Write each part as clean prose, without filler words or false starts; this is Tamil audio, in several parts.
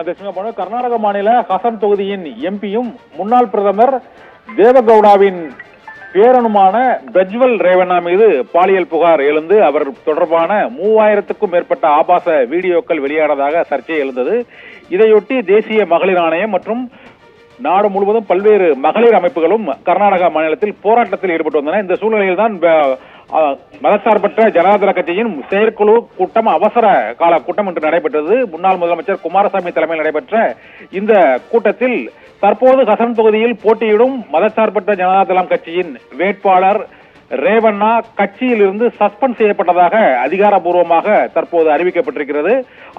கர்நாடக மாநில ஹசன் தொகுதியின் எம்பியும் முன்னாள் பிரதமர் தேவகவுடாவின் பேரனுமான பிரஜ்வல் ரேவண்ணா மீது பாலியல் புகார் எழுந்து அவர் தொடர்பான 3000க்கும் மேற்பட்ட ஆபாச வீடியோக்கள் வெளியானதாக சர்ச்சை எழுந்தது. இதையொட்டி தேசிய மகளிர் ஆணையம் மற்றும் நாடு முழுவதும் பல்வேறு மகளிர் அமைப்புகளும் கர்நாடக மாநிலத்தில் போராட்டத்தில் ஈடுபட்டு வந்தன. இந்த சூழ்நிலையில் தான் மதசார்பற்ற ஜனதாதள கட்சியின் செயற்குழு கூட்டம் அவசர கால கூட்டம் இன்று நடைபெற்றது. முன்னாள் முதலமைச்சர் குமாரசாமி தலைமையில் நடைபெற்ற இந்த கூட்டத்தில் தற்போது ஹசன் தொகுதியில் போட்டியிடும் மதசார்பற்ற ஜனதாதளம் கட்சியின் வேட்பாளர் ரேவண்ணா கட்சியிலிருந்து சஸ்பெண்ட் செய்யப்பட்டதாக அதிகாரப்பூர்வமாக தற்போது அறிவிக்கப்பட்டிருக்கிறது.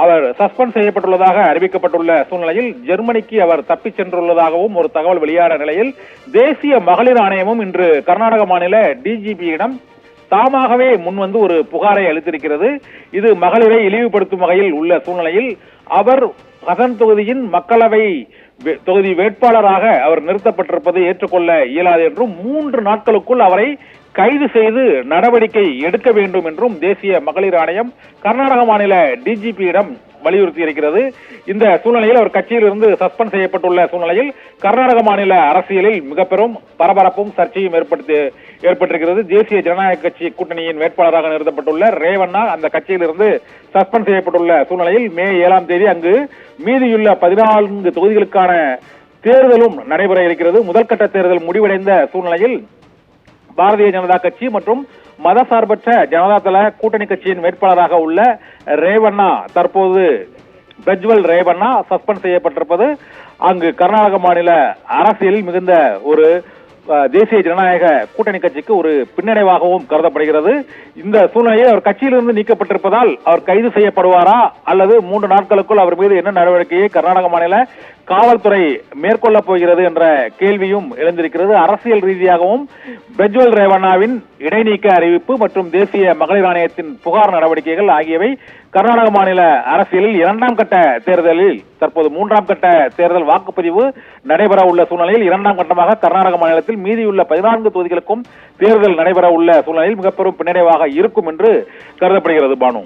அவர் சஸ்பெண்ட் செய்யப்பட்டுள்ளதாக அறிவிக்கப்பட்டுள்ள சூழ்நிலையில் ஜெர்மனிக்கு அவர் தப்பிச் சென்றுள்ளதாகவும் ஒரு தகவல் வெளியான நிலையில் தேசிய மகளிர் ஆணையமும் இன்று கர்நாடக மாநில டிஜிபியிடம் தாமாகவே முன்வந்து ஒரு புகாரை அளித்திருக்கிறது. இது மகளிரை இழிவுபடுத்தும் வகையில் உள்ள சூழ்நிலையில் அவர் ஹசன் தொகுதியின் மக்களவை தொகுதி வேட்பாளராக அவர் நிறுத்தப்பட்டிருப்பதை ஏற்றுக்கொள்ள இயலாது என்றும் 3 நாட்களுக்குள் அவரை கைது செய்து நடவடிக்கை எடுக்க வேண்டும் என்றும் தேசிய மகளிர் ஆணையம் கர்நாடக மாநில டிஜிபியிடம் வலியுறுத்தி இருக்கிறது. இந்த சூழ்நிலையில் அவர் கட்சியிலிருந்து சஸ்பெண்ட் செய்யப்பட்டுள்ள சூழ்நிலையில் கர்நாடக மாநில அரசியலில் மிக பெரும் பரபரப்பும் சர்ச்சையும் ஏற்பட்டிருக்கிறது. தேசிய ஜனநாயக கட்சி கூட்டணியின் வேட்பாளராக நிறுத்தப்பட்டுள்ள ரேவண்ணா அந்த கட்சியிலிருந்து சஸ்பெண்ட் செய்யப்பட்டுள்ள சூழ்நிலையில் மே 7ஆம் தேதி அங்கு மீதியுள்ள 14 தொகுதிகளுக்கான தேர்தலும் நடைபெற இருக்கிறது. முதல்கட்ட தேர்தல் முடிவடைந்த சூழ்நிலையில் பாரதிய ஜனதா கட்சி மற்றும் மதசார்பற்ற ஜனதாதள கூட்டணி கட்சியின் வேட்பாளராக உள்ள ரேவண்ணா தற்போது பிரஜ்வல் ரேவண்ணா சஸ்பெண்ட் செய்யப்பட்டிருப்பது அங்கு கர்நாடக மாநில அரசியலில் மிகுந்த ஒரு தேசிய ஜனநாயக கூட்டணி கட்சிக்கு ஒரு பின்னடைவாகவும் கருதப்படுகிறது. இந்த சூழ்நிலையில் அவர் கட்சியிலிருந்து நீக்கப்பட்டிருப்பதால் அவர் கைது செய்யப்படுவாரா அல்லது 3 நாட்களுக்குள் அவர் மீது என்ன நடவடிக்கையை கர்நாடக மாநில காவல்துறை மேற்கொள்ள போகிறது என்ற கேள்வியும் எழுந்திருக்கிறது. அரசியல் ரீதியாகவும் பிரஜ்வல் ரேவண்ணாவின் இடைநீக்க அறிவிப்பு மற்றும் தேசிய மகளிர் ஆணையத்தின் புகார் நடவடிக்கைகள் ஆகியவை கர்நாடக மாநில அரசியலில் 2ஆம் கட்ட தேர்தலில் தற்போது 3ஆம் கட்ட தேர்தல் வாக்குப்பதிவு நடைபெற உள்ள சூழ்நிலையில் 2ஆம் கட்டமாக கர்நாடக மாநிலத்தில் மீதியுள்ள 14 தொகுதிகளுக்கும் தேர்தல் நடைபெற உள்ள சூழ்நிலையில் மிக பெரும் பின்னடைவாக இருக்கும் என்று கருதப்படுகிறது. பானு.